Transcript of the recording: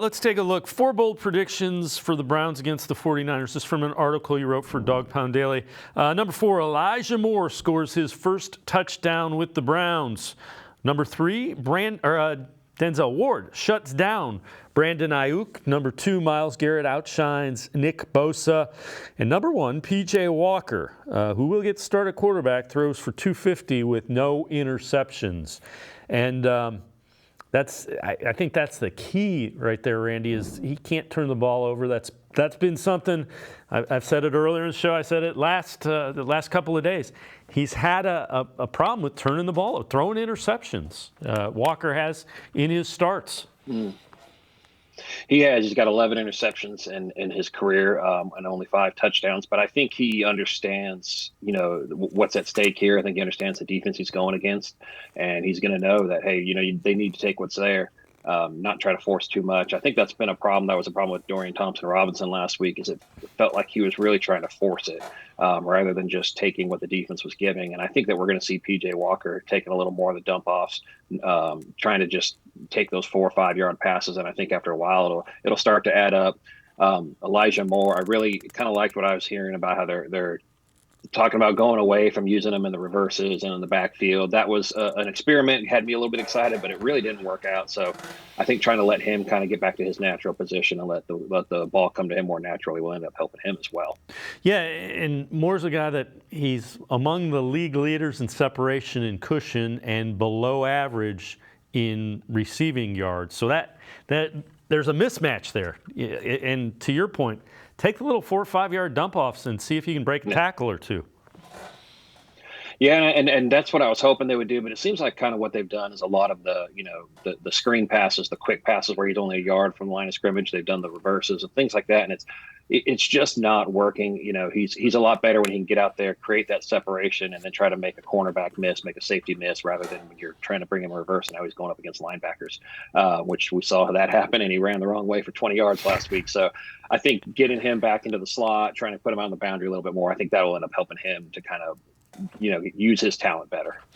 Let's take a look. 4 bold predictions for the Browns against the 49ers. This is from an article you wrote for Dog Pound Daily. Number 4, Elijah Moore scores his first touchdown with the Browns. Number 3, Denzel Ward shuts down Brandon Ayuk. Number 2, Myles Garrett outshines Nick Bosa. And number 1, P.J. Walker, who will get started quarterback, throws for 250 with no interceptions. And I think that's the key right there, Randy, is he can't turn the ball over. That's been something, I've said it earlier in the show, I said it the last couple of days. He's had a problem with turning the ball over, throwing interceptions. Walker has in his starts. He has. He's got 11 interceptions in his career and only 5 touchdowns. But I think he understands, what's at stake here. I think he understands the defense he's going against, and he's going to know that, hey, they need to take what's there, not try to force too much. I think that's been a problem. That was a problem with Dorian Thompson-Robinson last week, is it felt like he was really trying to force it rather than just taking what the defense was giving. And I think that we're going to see P.J. Walker taking a little more of the dump-offs, trying to just take those 4 or 5 yard passes. And I think after a while, it'll start to add up. Elijah Moore, I really kind of liked what I was hearing about how they're talking about going away from using them in the reverses and in the backfield. That was an experiment. It had me a little bit excited, but it really didn't work out. So I think trying to let him kind of get back to his natural position and let the ball come to him more naturally will end up helping him as well. Yeah, and Moore's a guy that he's among the league leaders in separation and cushion and below average in receiving yards. So that there's a mismatch there. And to your point, take the little 4 or 5 yard dump offs and see if you can break a tackle or two. Yeah, and that's what I was hoping they would do, but it seems like kind of what they've done is a lot of the screen passes, the quick passes where he's only a yard from the line of scrimmage. They've done the reverses and things like that, and it's just not working. He's a lot better when he can get out there, create that separation, and then try to make a cornerback miss, make a safety miss, rather than when you're trying to bring him in reverse and now he's going up against linebackers, which we saw that happen, and he ran the wrong way for 20 yards last week. So I think getting him back into the slot, trying to put him on the boundary a little bit more, I think that will end up helping him to kind of use his talent better.